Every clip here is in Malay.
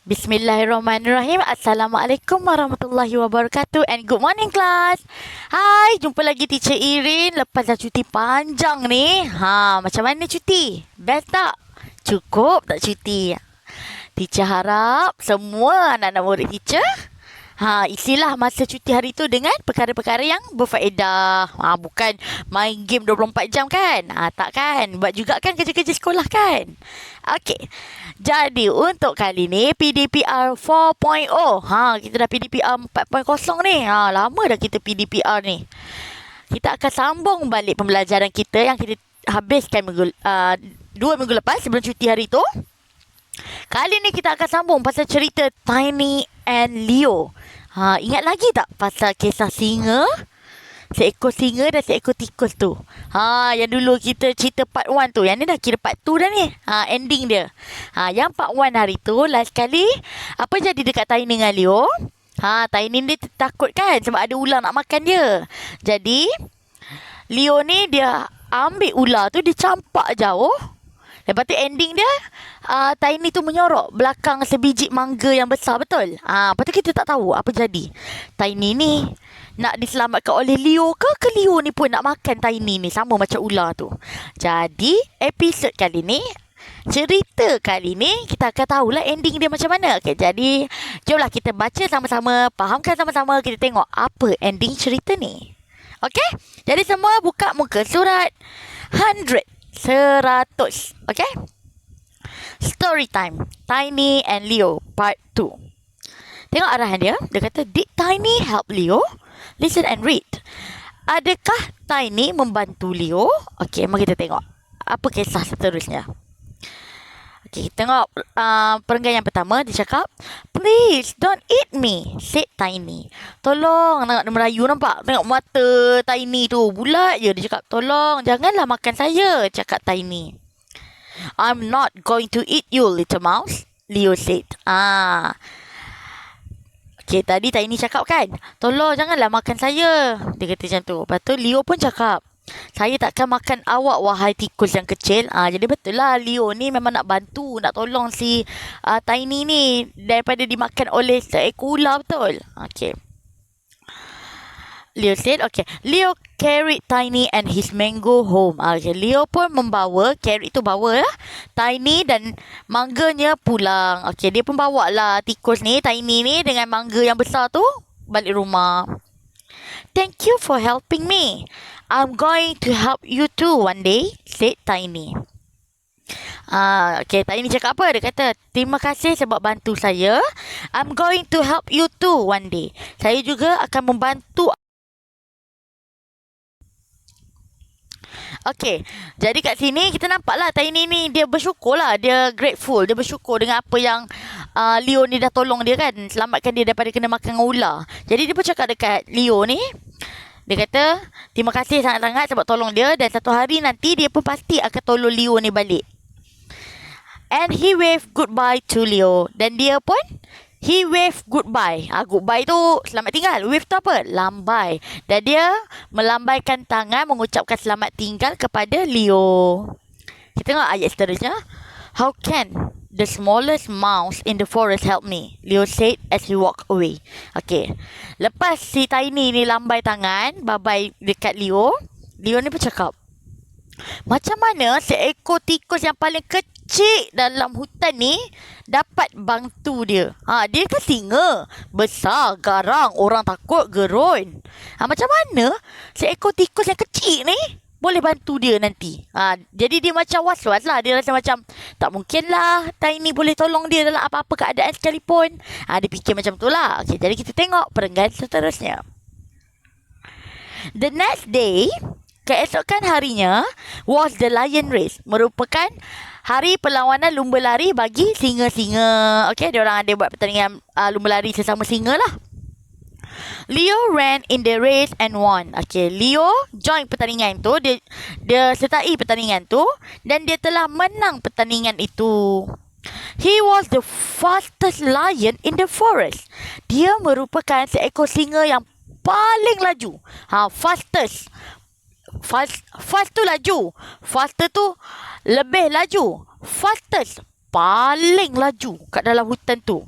Bismillahirrahmanirrahim. Assalamualaikum warahmatullahi wabarakatuh. And good morning class. Hai, jumpa lagi Teacher Irin. Lepas dah cuti panjang ni. Macam mana cuti? Best tak? Cukup tak cuti? Teacher harap semua anak-anak murid teacher isilah masa cuti hari tu dengan perkara-perkara yang berfaedah. Bukan main game 24 jam kan? Tak kan? Buat juga kan kerja-kerja sekolah kan? Okey. Jadi untuk kali ni PDPR 4.0. Kita dah PDPR 4.0 ni. Lama dah kita PDPR ni. Kita akan sambung balik pembelajaran kita yang kita habiskan 2 minggu lepas sebelum cuti hari tu. Kali ni kita akan sambung pasal cerita Tiny and Leo. Ingat lagi tak pasal kisah singa? Seekor singa dan seekor tikus tu. Yang dulu kita cerita part 1 tu. Yang ni dah kira part 2 dah ni. Ending dia. Yang part 1 hari tu, last sekali, apa jadi dekat Tiny dengan Leo? Tiny ni takut kan sebab ada ular nak makan dia. Jadi, Leo ni dia ambil ular tu, dia campak jauh. Lepas tu ending dia, Tiny tu menyorok belakang sebiji mangga yang besar, betul? Lepas tu kita tak tahu apa jadi. Tiny ni nak diselamatkan oleh Leo ke Leo ni pun nak makan Tiny ni sama macam ular tu. Jadi, episod kali ni, cerita kali ni, kita akan tahulah ending dia macam mana. Okay, jadi, jomlah kita baca sama-sama, fahamkan sama-sama, kita tengok apa ending cerita ni. Okay? Jadi semua buka muka surat 100. Okay? Story time. Tiny and Leo part 2. Tengok arahan dia. Dia kata, did Tiny help Leo? Listen and read. Adakah Tiny membantu Leo? Okay, mari kita tengok apa kisah seterusnya. Okay, tengok perenggan yang pertama. Dia cakap, please don't eat me, said Tiny. Tolong. Tengok dia merayu, nampak? Tengok mata Tiny tu bulat je. Dia cakap, tolong janganlah makan saya, cakap Tiny. I'm not going to eat you, little mouse, Leo said. Okay, tadi Tiny cakap kan, tolong janganlah makan saya. Dia kata macam tu. Lepas tu Leo pun cakap, saya takkan makan awak, wahai tikus yang kecil. Jadi betul lah, Leo ni memang nak bantu, nak tolong si Tiny ni daripada dimakan oleh seekor ular, betul? Okay. Leo said, okay. Leo carried Tiny and his mango home. Okay, Leo pun membawa, carry tu bawa lah, Tiny dan mangganya pulang. Okay, dia pun bawa lah tikus ni, Tiny ni dengan mangga yang besar tu balik rumah. Thank you for helping me. I'm going to help you too one day, said Tiny. Okay, Tiny cakap apa? Dia kata, terima kasih sebab bantu saya. I'm going to help you too one day. Saya juga akan membantu. Okay, jadi kat sini kita nampak lah Tiny ni dia bersyukur lah. Dia grateful, dia bersyukur dengan apa yang Leo ni dah tolong dia kan, selamatkan dia daripada kena makan ular. Jadi dia pun cakap dekat Leo ni, dia kata, terima kasih sangat-sangat sebab tolong dia, dan satu hari nanti dia pun pasti akan tolong Leo ni balik. And he waved goodbye to Leo. Dan dia pun, he waved goodbye. Goodbye tu selamat tinggal. Wave tu apa? Lambai. Dan dia melambaikan tangan mengucapkan selamat tinggal kepada Leo. Kita tengok ayat seterusnya. How can the smallest mouse in the forest help me? Leo said as he walked away. Okay. Lepas si Tiny ni lambai tangan, bye-bye dekat Leo, Leo ni pun cakap, macam mana seekor tikus yang paling kecil dalam hutan ni dapat bantu dia? Dia kan singa, besar, garang, orang takut, gerun. Macam mana seekor tikus yang kecil ni boleh bantu dia nanti? Jadi dia macam was-was lah. Dia rasa macam tak mungkin lah Tiny boleh tolong dia dalam apa-apa keadaan sekalipun. Dia fikir macam tu lah. Okay, jadi kita tengok perenggan seterusnya. The next day, keesokan harinya, was the lion race. Merupakan hari perlawanan lumba lari bagi singa-singa. Okay, diorang ada buat pertandingan lumba lari sesama singa lah. Leo ran in the race and won. Okay, Leo join pertandingan tu. Dia sertai pertandingan tu. Dan dia telah menang pertandingan itu. He was the fastest lion in the forest. Dia merupakan seekor singa yang paling laju. Fastest. Fast tu laju. Faster tu lebih laju. Fastest, paling laju kat dalam hutan tu.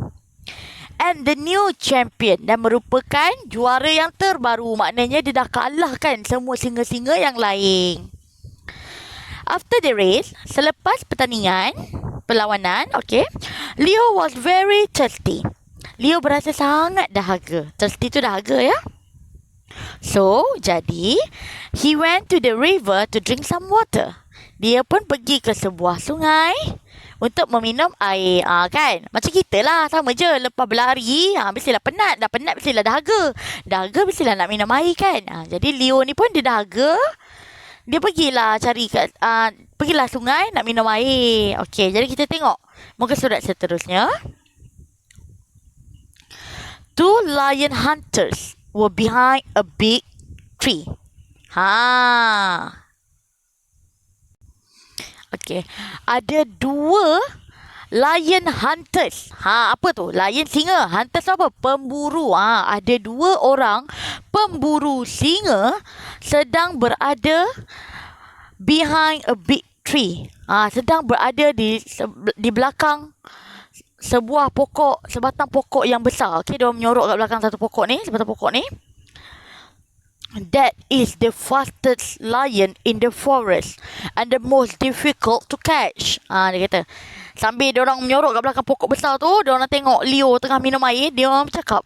And the new champion, dan merupakan juara yang terbaru. Maknanya dia dah kalahkan semua singa-singa yang lain. After the race, selepas perlawanan, okay, Leo was very thirsty. Leo berasa sangat dahaga. Thirsty tu dahaga ya. So, jadi, he went to the river to drink some water. Dia pun pergi ke sebuah sungai untuk meminum air. Kan? Macam kita lah, sama je. Lepas berlari, mestilah penat. Dah penat, mestilah dahaga. Dahaga, mestilah nak minum air kan. Jadi, Leo ni pun dia dahaga. Dia pergilah pergilah sungai nak minum air. Okey, jadi kita tengok muka surat seterusnya. Two lion hunters were behind a big tree. Okey, ada dua lion hunters. Apa tu? Lion singa. Hunters apa? Pemburu. Ada dua orang pemburu singa sedang berada behind a big tree. Sedang berada di belakang sebuah pokok, sebatang pokok yang besar. Okey, dia menyorok kat belakang satu pokok ni, sebatang pokok ni. That is the fastest lion in the forest and the most difficult to catch. Dia kata, sambil dia orang menyorok kat belakang pokok besar tu, dia orang tengok Leo tengah minum air, dia orang bercakap,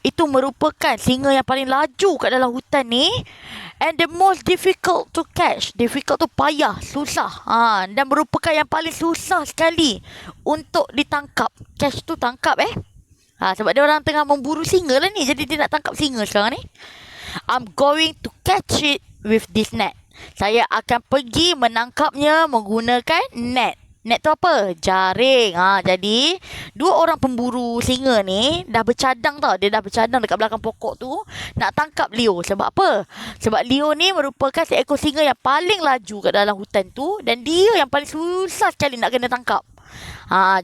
itu merupakan singa yang paling laju kat dalam hutan ni, and the most difficult to catch. Difficult tu payah, susah. Dan merupakan yang paling susah sekali untuk ditangkap. Catch tu tangkap sebab dia orang tengah memburu singa lah ni, jadi dia nak tangkap singa sekarang ni. I'm going to catch it with this net. Saya akan pergi menangkapnya menggunakan net. Net tu apa? Jaring. Jadi, dua orang pemburu singa ni dah bercadang tau. Dia dah bercadang dekat belakang pokok tu nak tangkap Leo. Sebab apa? Sebab Leo ni merupakan seekor singa yang paling laju kat dalam hutan tu. Dan dia yang paling susah sekali nak kena tangkap.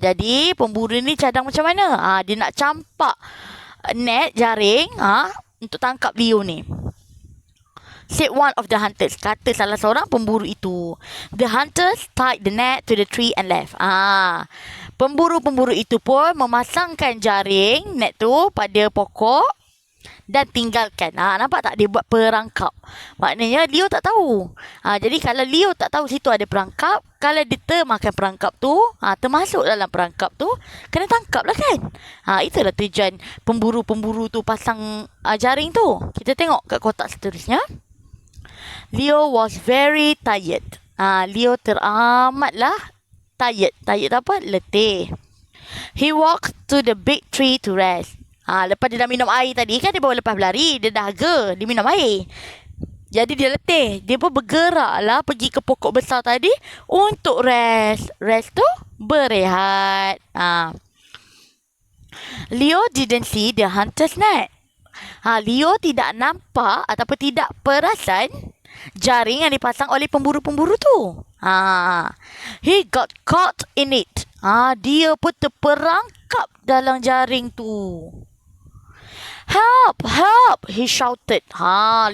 Jadi, pemburu ni cadang macam mana? Dia nak campak net, jaring, untuk tangkap Leo ni. Said one of the hunters. Kata salah seorang pemburu itu. The hunters tied the net to the tree and left. Pemburu-pemburu itu pun memasangkan jaring net tu pada pokok dan tinggalkan. Nampak tak dia buat perangkap? Maknanya Leo tak tahu. Jadi kalau Leo tak tahu situ ada perangkap, kalau dia termakan perangkap tu, termasuk dalam perangkap tu, kena tangkap lah kan. Itulah tujuan pemburu-pemburu tu pasang jaring tu. Kita tengok kat kotak seterusnya. Leo was very tired. Leo teramatlah tired. Tired apa? Letih. He walked to the big tree to rest. Lepas dia dah minum air tadi, kan dia baru lepas berlari, dia dahaga, dia minum air. Jadi dia letih. Dia pun bergeraklah pergi ke pokok besar tadi untuk rest. Rest tu berehat. Leo didn't see the hunter's net. Leo tidak nampak ataupun tidak perasan jaring yang dipasang oleh pemburu-pemburu tu. He got caught in it. Dia pun terperangkap dalam jaring tu. Help! Help! He shouted.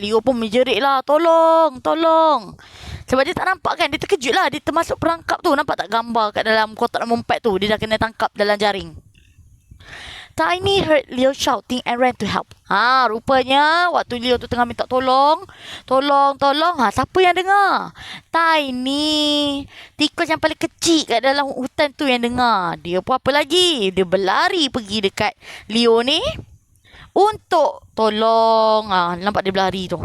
Leo pun menjerit lah. Tolong! Tolong! Sebab dia tak nampak kan. Dia terkejut lah. Dia termasuk perangkap tu. Nampak tak gambar kat dalam kotak nombor 4 tu. Dia dah kena tangkap dalam jaring. Tiny heard Leo shouting and ran to help. Rupanya waktu Leo tu tengah minta tolong. Tolong! Siapa yang dengar? Tiny. Tikus yang paling kecil kat dalam hutan tu yang dengar. Dia pun apa lagi? Dia berlari pergi dekat Leo ni untuk tolong. Nampak dia berlari tu.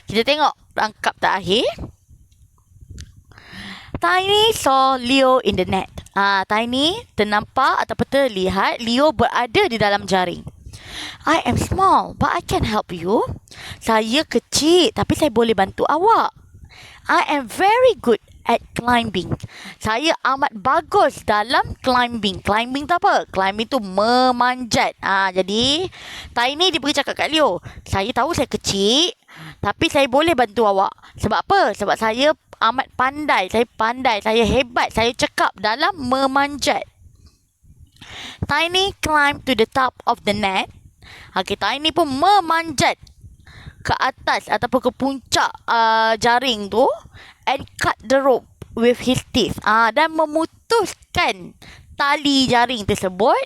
Kita tengok rangkap terakhir. Tiny saw Leo in the net. Tiny ternampak ataupun terlihat Leo berada di dalam jaring. I am small, but I can help you. Saya kecil, tapi saya boleh bantu awak. I am very good at climbing. Saya amat bagus dalam climbing. Climbing tu apa? Climbing tu memanjat. Jadi Tiny dia pergi cakap kat Leo, saya tahu saya kecil, tapi saya boleh bantu awak. Sebab apa? Sebab saya amat pandai. Saya hebat. Saya cekap dalam memanjat. Tiny climbed to the top of the net. Tiny pun memanjat ke atas ataupun ke puncak jaring tu and cut the rope with his teeth. Dan memutuskan tali jaring tersebut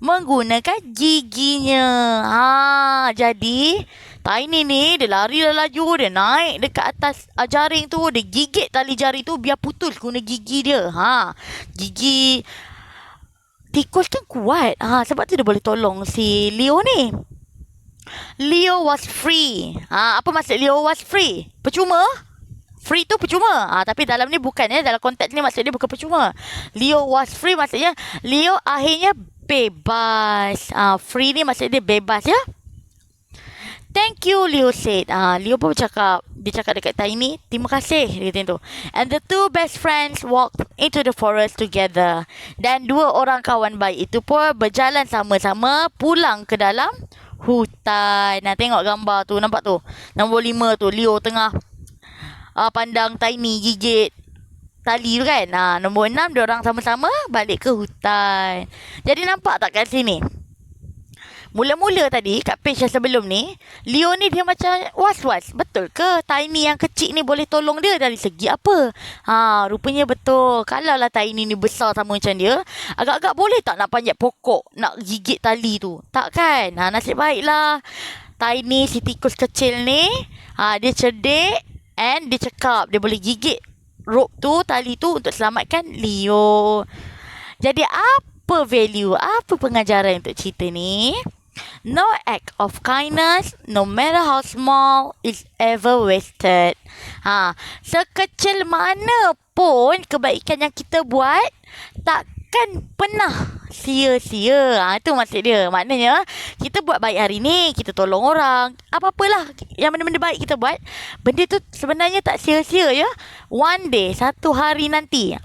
menggunakan giginya. Jadi Tiny ni dia lari laju, dia naik dekat atas jaring tu, dia gigit tali jaring tu biar putus guna gigi dia. Gigi tikus kan kuat. Sebab tu dia boleh tolong si Leo ni. Leo was free. Apa maksud Leo was free? Percuma? Free tu percuma. Tapi dalam ni bukan ya. Dalam konteks ni maksud dia bukan percuma. Leo was free maksudnya Leo akhirnya bebas. Free ni maksud dia bebas ya. Thank you, Leo said. Leo pun bercakap. Dia cakap dekat Tiny, terima kasih. Dia kata tu. And the two best friends walked into the forest together. Dan dua orang kawan baik itu pun berjalan sama-sama pulang ke dalam hutan. Tengok gambar tu. Nampak tu? Nombor 5 tu. Leo tengah pandang Tiny gigit tali tu kan. Nombor 6, dia orang sama-sama balik ke hutan. Jadi nampak tak kat sini? Mula-mula tadi kat page yang sebelum ni, Leo ni dia macam was-was. Betul ke Tiny yang kecil ni boleh tolong dia dari segi apa? Rupanya betul. Kalau lah Tiny ni besar sama macam dia, agak-agak boleh tak nak panjat pokok, nak gigit tali tu? Tak kan? Nasib baiklah Tiny si tikus kecil ni, dia cerdik and dia cakap dia boleh gigit rope tu, tali tu untuk selamatkan Leo. Jadi apa value, apa pengajaran untuk cerita ni? No act of kindness, no matter how small, is ever wasted. Sekecil mana pun kebaikan yang kita buat takkan pernah sia-sia. Itu maksud dia. Maknanya kita buat baik hari ni, kita tolong orang, apa-apalah yang benda-benda baik kita buat, benda tu sebenarnya tak sia-sia ya. One day, satu hari nanti,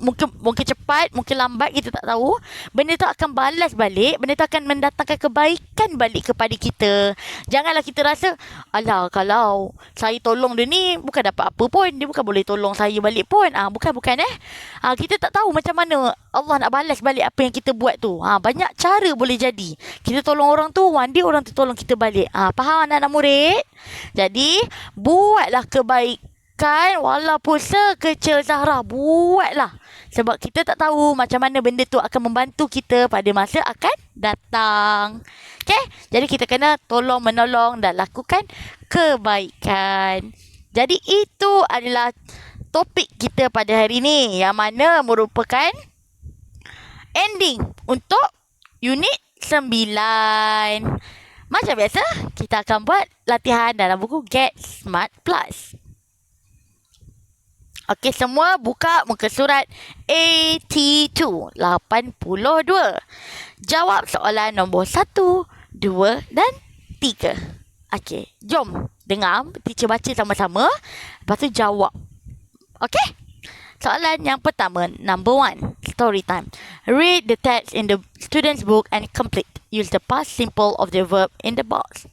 mungkin cepat, mungkin lambat, kita tak tahu, benda tu akan balas balik, benda tu akan mendatangkan kebaikan balik kepada kita. Janganlah kita rasa, alah kalau saya tolong dia ni bukan dapat apa pun, dia bukan boleh tolong saya balik pun. Bukan kita tak tahu macam mana Allah nak balas balik apa yang kita buat tu. Banyak cara boleh jadi. Kita tolong orang tu, one day orang tu tolong kita balik. Faham anak-anak murid? Jadi, buatlah kebaikan walaupun sekecil zarah. Buatlah. Sebab kita tak tahu macam mana benda tu akan membantu kita pada masa akan datang. Okay? Jadi, kita kena tolong menolong dan lakukan kebaikan. Jadi, itu adalah topik kita pada hari ini, yang mana merupakan ending untuk unit 9. Macam biasa, kita akan buat latihan dalam buku Get Smart Plus. Okey, semua buka muka surat AT2 82. Jawab soalan nombor 1, 2 dan 3. Okey, jom dengar teacher baca sama-sama, lepas tu jawab. Okey? Soalan yang pertama, number 1, story time. Read the text in the student's book and complete. Use the past simple of the verb in the box.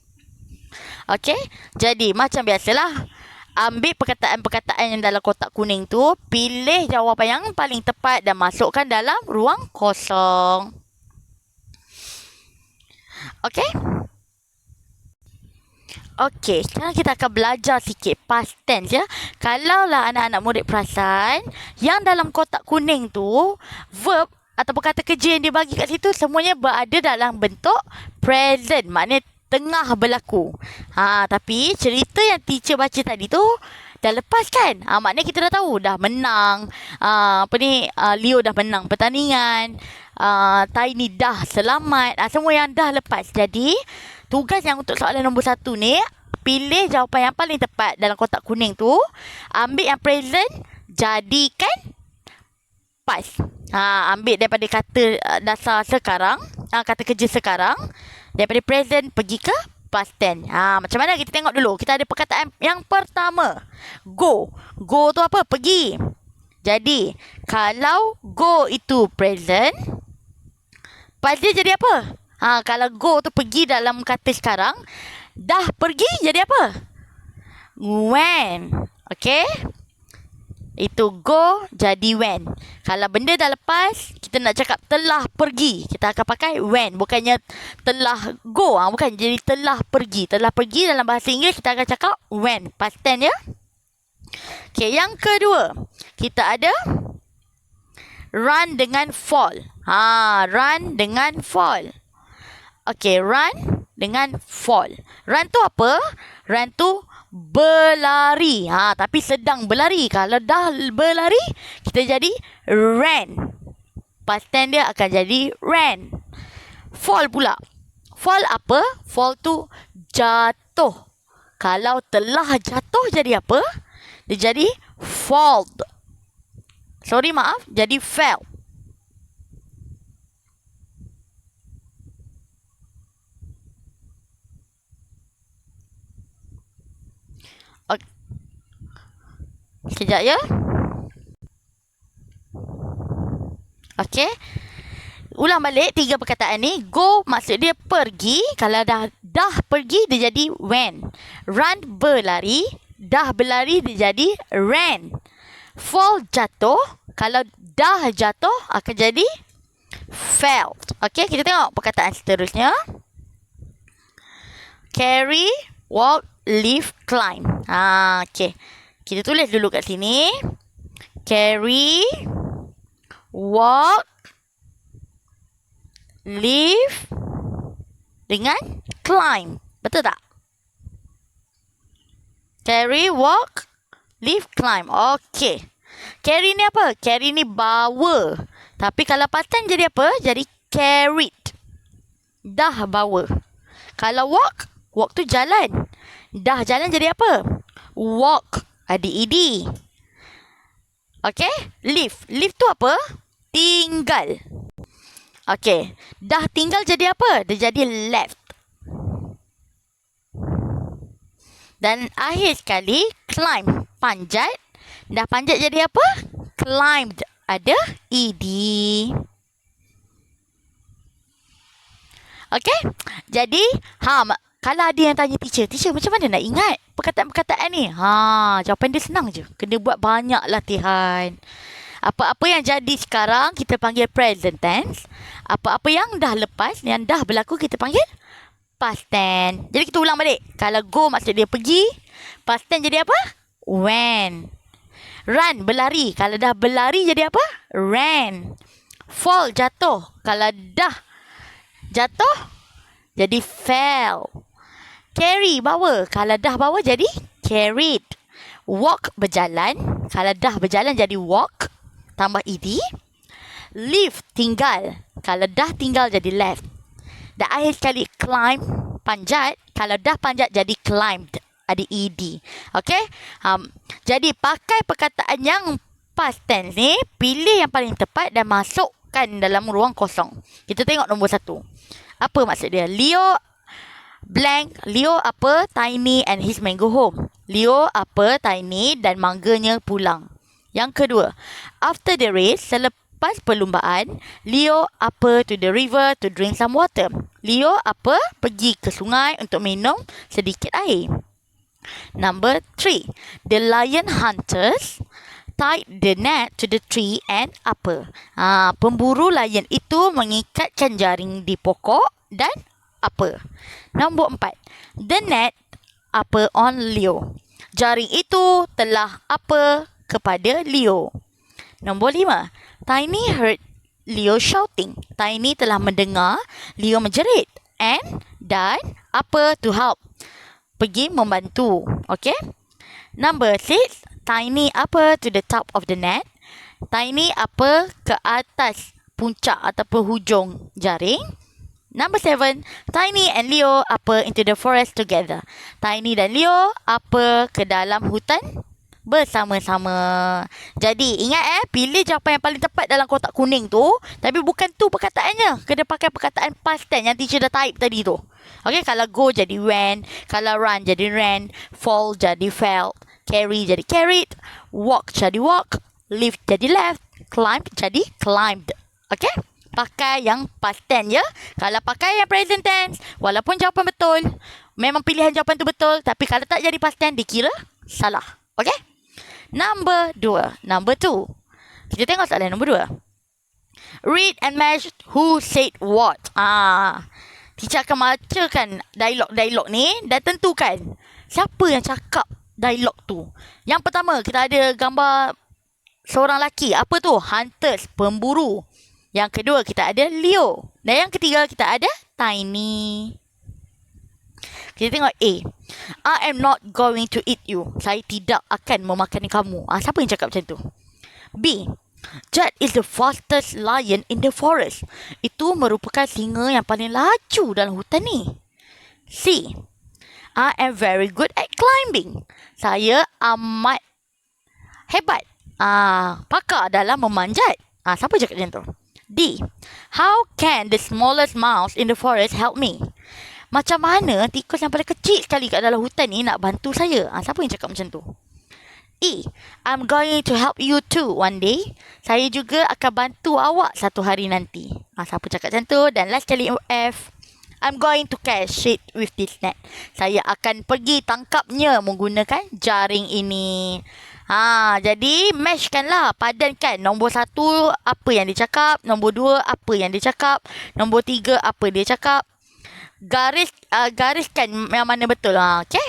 Okey? Jadi, macam biasalah, ambil perkataan-perkataan yang dalam kotak kuning tu, pilih jawapan yang paling tepat dan masukkan dalam ruang kosong. Okey? Okey, sekarang kita akan belajar sikit past tense ya. Kalaulah anak-anak murid perasan, yang dalam kotak kuning tu, verb ataupun kata kerja yang dia bagi kat situ semuanya berada dalam bentuk present. Maknanya tengah berlaku. Tapi cerita yang teacher baca tadi tu dah lepas kan? Maknanya kita dah tahu dah menang. Leo dah menang pertandingan. Tiny dah selamat. Semua yang dah lepas. Jadi tugas yang untuk soalan nombor 1 ni, pilih jawapan yang paling tepat dalam kotak kuning tu. Ambil yang present, jadikan past. Ambil daripada kata dasar sekarang, kata kerja sekarang, daripada present pergi ke past tense. Macam mana kita tengok dulu. Kita ada perkataan yang pertama, go. Go tu apa? Pergi. Jadi, kalau go itu present, past dia jadi apa? Kalau go tu pergi dalam kata sekarang, dah pergi jadi apa? When. Okay? Itu go jadi when. Kalau benda dah lepas, kita nak cakap telah pergi, kita akan pakai when. Bukannya telah go. Bukan, jadi telah pergi. Telah pergi dalam bahasa Inggeris kita akan cakap when. Past tense ya. Okay, yang kedua. Kita ada run dengan fall. Run dengan fall. Okay, run dengan fall. Run tu apa? Run tu berlari. Tapi sedang berlari. Kalau dah berlari, kita jadi ran. Past tense dia akan jadi ran. Fall pula. Fall apa? Fall tu jatuh. Kalau telah jatuh jadi apa? Dia jadi fall. Sorry, maaf. Jadi fell. Okay. Sekejap ya. Okay. Ulang balik 3 perkataan ni. Go maksud dia pergi. Kalau dah pergi dia jadi went. Run berlari. Dah berlari dia jadi ran. Fall jatuh. Kalau dah jatuh akan jadi fell. Okay, kita tengok perkataan seterusnya. Carry, walk, lift, climb. Okay. Kita tulis dulu kat sini. Carry, walk, lift dengan climb. Betul tak? Carry, walk, lift, climb. Okay. Carry ni apa? Carry ni bawa. Tapi kalau past tense jadi apa? Jadi carried. Dah bawa. Kalau walk, walk tu jalan. Dah jalan jadi apa? Walk. Ada ed. Okay. Lift. Lift tu apa? Tinggal. Okay. Dah tinggal jadi apa? Dia jadi left. Dan akhir sekali, climb. Panjat. Dah panjat jadi apa? Climbed. Ada ed. Okay. Jadi, kalau ada yang tanya teacher macam mana nak ingat perkataan-perkataan ni? Jawapan dia senang je. Kena buat banyak latihan. Apa-apa yang jadi sekarang, kita panggil present tense. Apa-apa yang dah lepas, yang dah berlaku, kita panggil past tense. Jadi kita ulang balik. Kalau go maksud dia pergi. Past tense jadi apa? Went. Run, berlari. Kalau dah berlari jadi apa? Ran. Fall, jatuh. Kalau dah jatuh, jadi fell. Carry, bawa. Kalau dah bawa, jadi carried. Walk, berjalan. Kalau dah berjalan, jadi walk. Tambah ed. Lift, tinggal. Kalau dah tinggal, jadi left. Dan akhir sekali, climb, panjat. Kalau dah panjat, jadi climbed. Ada ed. Okay. Jadi pakai perkataan yang past tense ni. Pilih yang paling tepat dan masukkan dalam ruang kosong. Kita tengok nombor 1. Apa maksud dia? Leo blank. Leo apa? Tiny and his man go home. Leo apa? Tiny dan mangganya pulang. Yang kedua. After the race. Selepas perlumbaan. Leo apa? To the river to drink some water. Leo apa? Pergi ke sungai untuk minum sedikit air. Number 3. The lion hunters tied the net to the tree and apa? Pemburu lion itu mengikatkan jaring di pokok dan apa? Nombor 4. The net apa on Leo. Jaring itu telah apa kepada Leo. Nombor 5. Tiny heard Leo shouting. Tiny telah mendengar Leo menjerit. And dan apa to help. Pergi membantu. Okay. Number 6. Tiny apa to the top of the net. Tiny apa ke atas puncak ataupun hujung jaring. Number 7. Tiny and Leo apa into the forest together. Tiny dan Leo apa ke dalam hutan bersama-sama. Jadi ingat pilih jawapan yang paling tepat dalam kotak kuning tu. Tapi bukan tu perkataannya. Kena pakai perkataan past tense yang teacher dah type tadi tu. Okay, kalau go jadi went. Kalau run jadi ran. Fall jadi fell. Carry jadi carried. Walk jadi walk. Lift jadi left. Climb jadi climbed. Okay, pakai yang past tense ya. Kalau pakai yang present tense, walaupun jawapan betul, memang pilihan jawapan tu betul, tapi kalau tak jadi past tense, dikira salah. Okay. Number 2. Number 2. Kita tengok soalan nombor 2. Read and match who said what. Teacher akan bacakan dialog-dialog ni dan tentukan siapa yang cakap dialog tu. Yang pertama, kita ada gambar seorang lelaki. Apa tu? Hunters, pemburu. Yang kedua, kita ada Leo. Dan yang ketiga, kita ada Tiny. Kita tengok A. I am not going to eat you. Saya tidak akan memakan kamu. Siapa yang cakap macam tu? B. That is the fastest lion in the forest. Itu merupakan singa yang paling laju dalam hutan ni. C. I am very good at climbing. Saya amat hebat. Pakar dalam memanjat. Siapa cakap macam tu? D. How can the smallest mouse in the forest help me? Macam mana tikus yang paling kecil sekali kat dalam hutan ni nak bantu saya? Siapa yang cakap macam tu? E. I'm going to help you too one day. Saya juga akan bantu awak satu hari nanti. Siapa cakap macam tu? Dan last kali F. I'm going to catch it with this net. Saya akan pergi tangkapnya menggunakan jaring ini. Jadi matchkanlah, padankan. Nombor 1 apa yang dia cakap, nombor 2 apa yang dia cakap, nombor 3 apa dia cakap. Gariskan yang mana betul. Okay?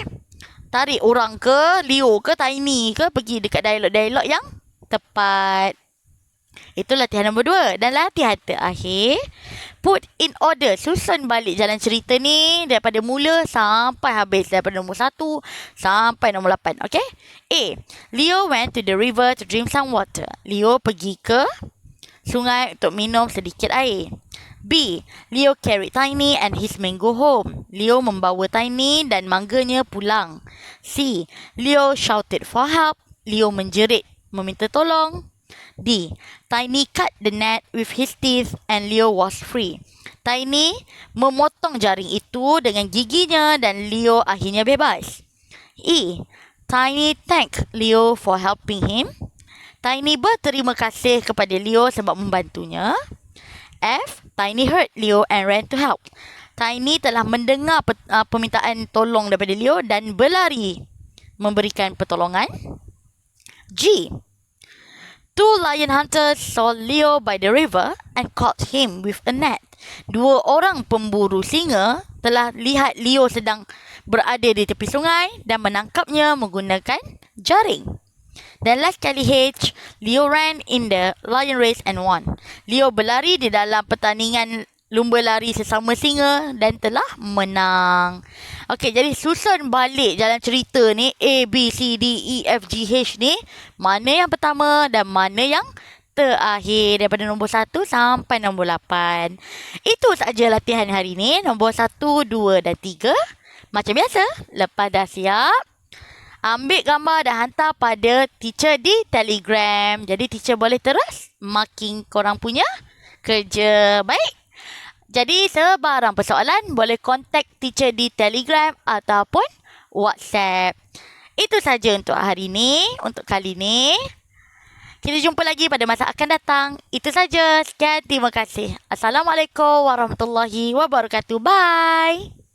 Tarik orang ke, Leo ke, Tiny ke, pergi dekat dialog-dialog yang tepat. Itu latihan nombor 2. Dan latihan terakhir, put in order. Susun balik jalan cerita ni daripada mula sampai habis. Daripada nombor 1 sampai nombor 8. Okay? A. Leo went to the river to drink some water. Leo pergi ke sungai untuk minum sedikit air. B. Leo carried Tiny and his mango home. Leo membawa Tiny dan mangganya pulang. C. Leo shouted for help. Leo menjerit meminta tolong. D. Tiny cut the net with his teeth and Leo was free. Tiny memotong jaring itu dengan giginya dan Leo akhirnya bebas. E. Tiny thanked Leo for helping him. Tiny berterima kasih kepada Leo sebab membantunya. F. Tiny heard Leo and ran to help. Tiny telah mendengar permintaan tolong daripada Leo dan berlari memberikan pertolongan. G. Two lion hunters saw Leo by the river and caught him with a net. 2 orang pemburu singa telah lihat Leo sedang berada di tepi sungai dan menangkapnya menggunakan jaring. Dan last kali H, Leo ran in the lion race and won. Leo berlari di dalam pertandingan lumba lari sesama singa dan telah menang. Okey, jadi susun balik jalan cerita ni A, B, C, D, E, F, G, H ni. Mana yang pertama dan mana yang terakhir daripada nombor 1 sampai nombor 8. Itu saja latihan hari ni. Nombor 1, 2 dan 3. Macam biasa, lepas dah siap, ambil gambar dan hantar pada teacher di Telegram. Jadi teacher boleh terus marking korang punya kerja. Baik. Jadi sebarang persoalan boleh contact teacher di Telegram ataupun WhatsApp. Itu saja untuk hari ini, untuk kali ini. Kita jumpa lagi pada masa akan datang. Itu saja. Sekian, terima kasih. Assalamualaikum warahmatullahi wabarakatuh. Bye.